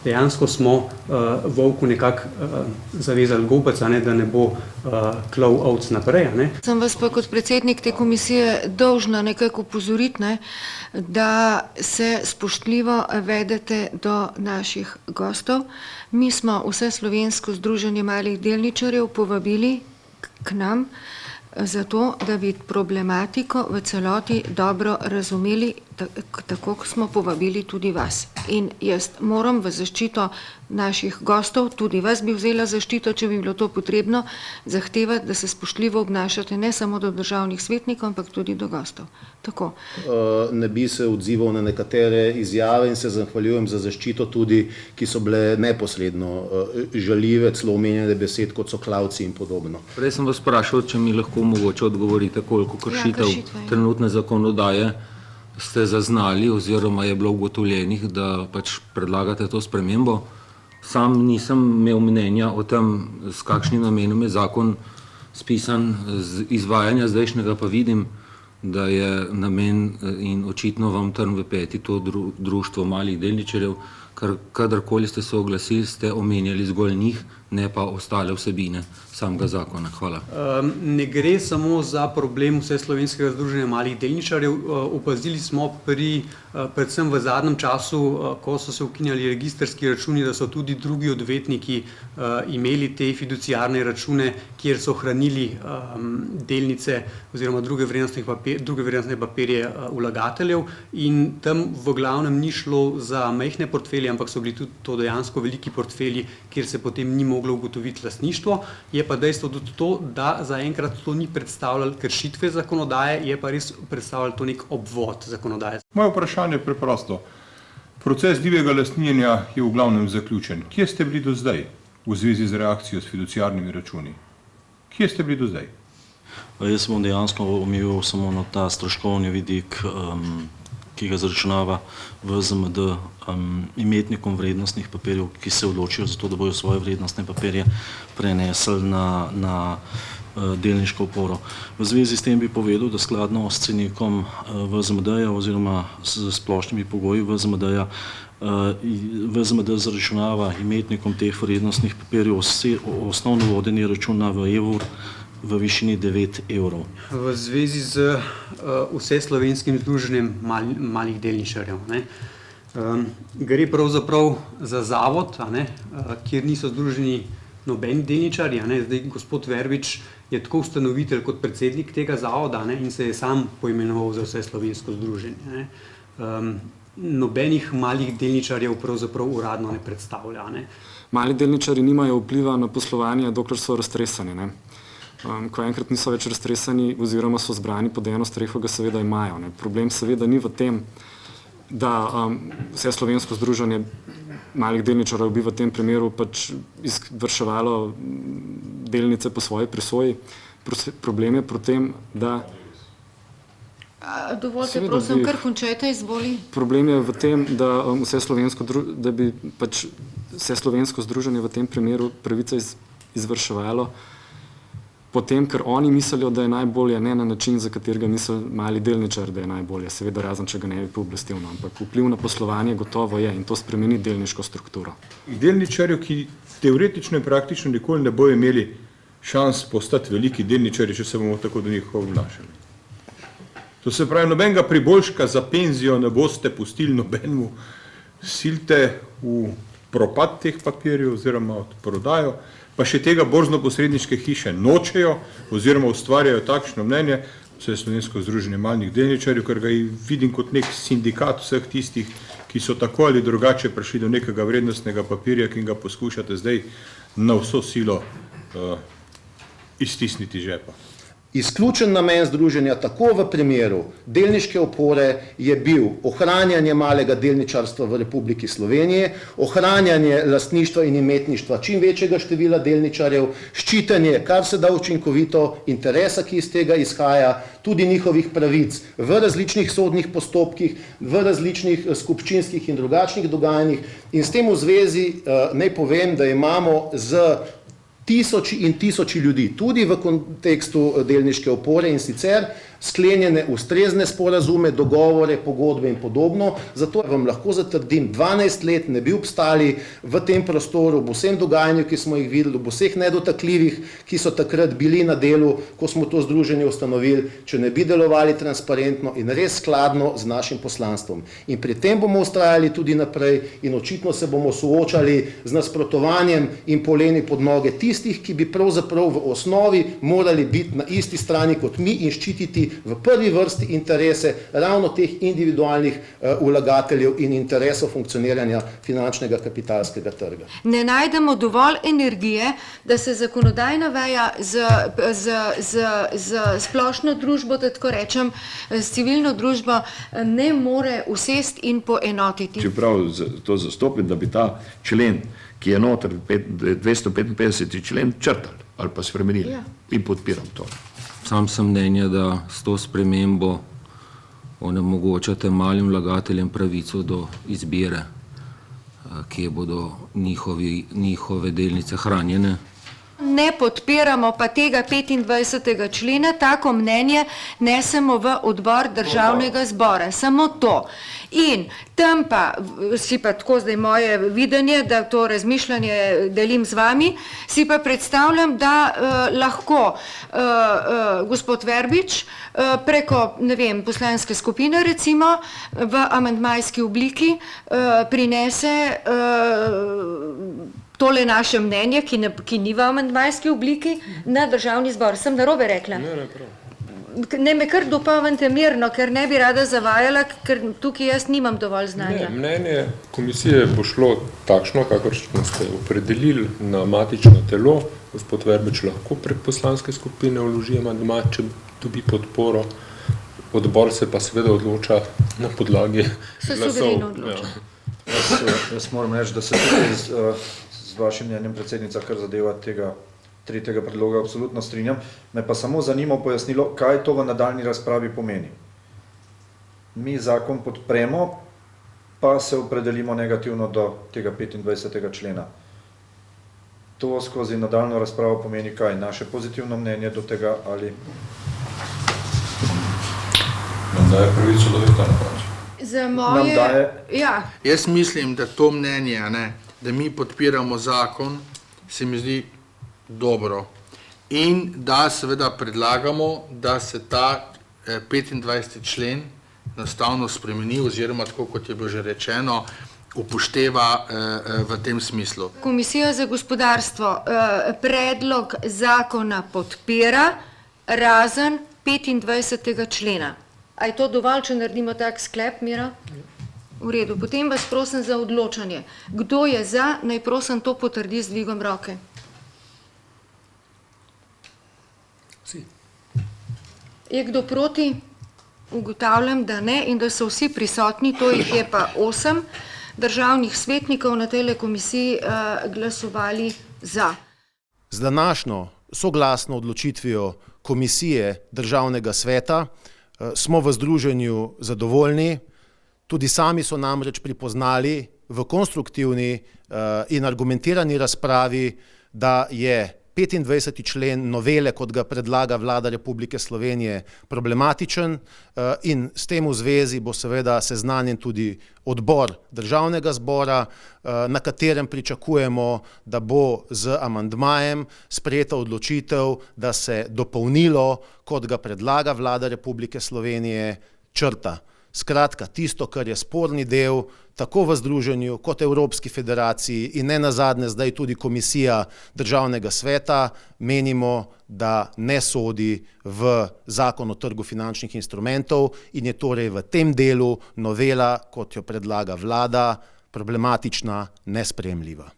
Dejansko smo volku nekako zavezali gobec, da ne bo klal ovc naprej. Sem vas pa kot predsednik te komisije dolžna nekako opozoriti, da se spoštljivo vedete do naših gostov. Mi smo vse Slovensko združenje malih delničarjev povabili k nam, zato, da bi problematiko v celoti dobro razumeli, tako kot smo povabili tudi vas. In jaz moram v zaščito naših gostov, tudi vas bi vzela zaščito, če bi bilo to potrebno, zahtevati, da se spoštljivo obnašate ne samo do državnih svetnikov, ampak tudi do gostov. Tako. Ne bi se odzival na nekatere izjave in se zahvaljujem za zaščito tudi, ki so bile neposredno žaljive, celo omenjene besed, kot so klavci in podobno. Prej sem vas vprašal, če mi lahko mogoče odgovorite, koliko kršitev trenutne zakonodaje ste zaznali oziroma je bilo ugotovljenih, da pač predlagate to spremembo. Sam nisem imel mnenja o tem, s kakšnim namenom je zakon spisan, z izvajanja zdajšnjega pa vidim, da je namen in očitno vam trn v peti to društvo malih delničarjev, ker kadarkoli ste se oglasili, ste omenjali zgolj njih, ne pa ostale vsebine samega zakona. Hvala. Ne gre samo za problem Vseslovenskega združenja malih delničarjev. Opazili smo predvsem v zadnjem času, ko so se ukinjali registrski računi, da so tudi drugi odvetniki imeli te fiduciarne račune, kjer so hranili delnice oziroma druge vrednostne papirje vlagateljev, in tam v glavnem ni šlo za majhne portfelje, ampak so bili tudi to dejansko veliki portfelji, kjer se potem ni moglo ugotoviti lastništvo. Je pa dejstvo tudi to, da zaenkrat to ni predstavljalo kršitve zakonodaje, je pa res predstavljalo to nek obvod zakonodaje. Moje vprašanje je preprosto. Proces divjega lastninjenja je v glavnem zaključen. Kje ste bili do zdaj v zvezi z reakcijo s fiduciarnimi računi? Kje ste bili do zdaj? Jaz sem dejansko omejil samo na ta stroškovni vidik, ki ga zaračunava VZMD imetnikom vrednostnih papirjev, ki se odločijo za to, da bojo svoje vrednostne papirje prenesli na delniško oporo. V zvezi s tem bi povedal, da skladno s cenikom VZMD-ja oziroma s splošnimi pogoji VZMD-ja, VZMD zaračunava imetnikom teh vrednostnih papirjev osnovno vodenje računa v evro v višini 9 evrov. V zvezi z Vseslovenskim združenjem malih delničarjev. Gre pravzaprav za zavod, kjer niso združeni nobeni delničarji. Zdaj gospod Verbič je tako ustanovitelj kot predsednik tega zavoda in se je sam poimenoval za Vseslovensko združenje. Nobenih malih delničarjev pravzaprav uradno ne predstavlja. Mali delničarji nimajo vpliva na poslovanje, dokler so raztresani. Ko enkrat niso več raztresani oziroma so zbrani pod eno streho, ga seveda imajo. Problem seveda ni v tem, da Vseslovensko združenje malih delničarjev bi v tem primeru pač izvrševalo delnice po svoji presoji. Problem je pri tem, da... Dovolite, prosim, kar končajte, izvoli. Problem je v tem, da bi pač Vseslovensko združenje v tem primeru pravice izvrševalo potem, ker oni mislijo, da je najbolje, ne na način, za katerega misli mali delničar, da je najbolje, seveda razen, če ga ne bi pooblastil, ampak vpliv na poslovanje gotovo je in to spremeni delniško strukturo. Delničarjev, ki teoretično in praktično nikoli ne bojo imeli šans postati veliki delničarji, če se bomo tako do njih obnašali. To se pravi, nobenega priboljška za penzijo ne boste pustili nobenemu, silte v propad teh papirjev oziroma odprodajo, pa še tega borzno-posredniške hiše nočejo oziroma ustvarjajo takšno mnenje, Vseslovensko združenje malih delničarjev, ker ga vidim kot nek sindikat vseh tistih, ki so tako ali drugače prišli do nekega vrednostnega papirja, ki ga poskušate zdaj na vso silo iztisniti žepa. Izključen namen združenja tako v primeru delniške opore je bil ohranjanje malega delničarstva v Republiki Sloveniji, ohranjanje lastništva in imetništva čim večjega števila delničarjev, ščitenje kar se da učinkovito interesa, ki iz tega izhaja, tudi njihovih pravic v različnih sodnih postopkih, v različnih skupščinskih in drugačnih dogajanjih. In s tem v zvezi naj povem, da imamo z tisoči in tisoči ljudi, tudi v kontekstu delniške opore in sicer sklenjene ustrezne sporazume, dogovore, pogodbe in podobno. Zato vam lahko zatrdim, 12 let ne bi obstali v tem prostoru, v vsem dogajanju, ki smo jih videli, v vseh nedotakljivih, ki so takrat bili na delu, ko smo to združenje ustanovili, če ne bi delovali transparentno in res skladno z našim poslanstvom. In pri tem bomo ustrajali tudi naprej in očitno se bomo soočali z nasprotovanjem in poleni pod noge tistih, ki bi pravzaprav v osnovi morali biti na isti strani kot mi in ščititi v prvi vrsti interese ravno teh individualnih vlagateljev in interesov funkcioniranja finančnega kapitalskega trga. Ne najdemo dovolj energije, da se zakonodajna veja z splošno družbo, da tako rečem, s civilno družbo ne more usesti in poenotiti. Čeprav to zastopim, da bi ta člen, ki je noter, 255. člen, črtali ali pa spremenili. In podpiram to. Sam sem mnenja, da s to spremembo onemogočate malim vlagateljem pravico do izbire, kje bodo njihove delnice hranjene. Ne podpiramo pa tega 25. člena, tako mnenje nesemo v odbor državnega zbora, samo to. In tam pa, si pa tako zdaj moje videnje, da to razmišljanje delim z vami, si pa predstavljam, da lahko gospod Verbič preko, ne vem, poslanske skupine recimo, v amandmajski obliki prinese tole naše mnenje, ki ni v amandmajski obliki, na državni zbor. Sem narobe rekla? Ne, prav. Ne me kar dopolnite mirno, ker ne bi rada zavajala, ker tukaj jaz nimam dovolj znanja. Ne, mnenje komisije bo šlo takšno, kakršno ste opredelili na matično telo. Gospod Verbič lahko prek poslanske skupine vloži amandma, če dobi podporo. Odbor se pa seveda odloča na podlagi glasov. Jaz moram reči, da se tukaj z vašim mnenjem, predsednica, kar zadeva tega tretjega predloga, absolutno strinjam. Me pa samo zanima pojasnilo, kaj to v nadaljni razpravi pomeni. Mi zakon podpremo, pa se opredelimo negativno do tega 25. člena. To skozi nadaljno razpravo pomeni kaj? Naše pozitivno mnenje do tega ali... Nam daje pravico do veta na koncu. Za moje... Ja. Jaz mislim, da to mnenje, da mi podpiramo zakon, se mi zdi dobro. In da seveda predlagamo, da se ta 25. člen enostavno spremeni oziroma, tako kot je bilo že rečeno, upošteva v tem smislu. Komisija za gospodarstvo predlog zakona podpira razen 25. člena. A je to dovolj, če naredimo tak sklep, Miro? V redu. Potem vas prosim za odločanje. Kdo je za, naj prosim to potrdi z dvigom roke. Vsi. Je kdo proti? Ugotavljam, da ne in da so vsi prisotni, to jih je pa 8 državnih svetnikov na tej komisiji glasovali za. Z današnjo soglasno odločitvijo komisije Državnega sveta smo v združenju zadovoljni. Tudi sami so namreč pripoznali v konstruktivni in argumentirani razpravi, da je 25. člen novele, kot ga predlaga Vlada Republike Slovenije, problematičen in s tem v zvezi bo seveda seznanjen tudi odbor Državnega zbora, na katerem pričakujemo, da bo z amandmajem sprejeta odločitev, da se dopolnilo, kot ga predlaga Vlada Republike Slovenije, črta. Skratka, tisto, kar je sporni del, tako v združenju kot Evropski federaciji in ne nazadnje zdaj tudi komisija Državnega sveta, menimo, da ne sodi v zakon o trgu finančnih instrumentov in je torej v tem delu novela, kot jo predlaga vlada, problematična, nesprejemljiva.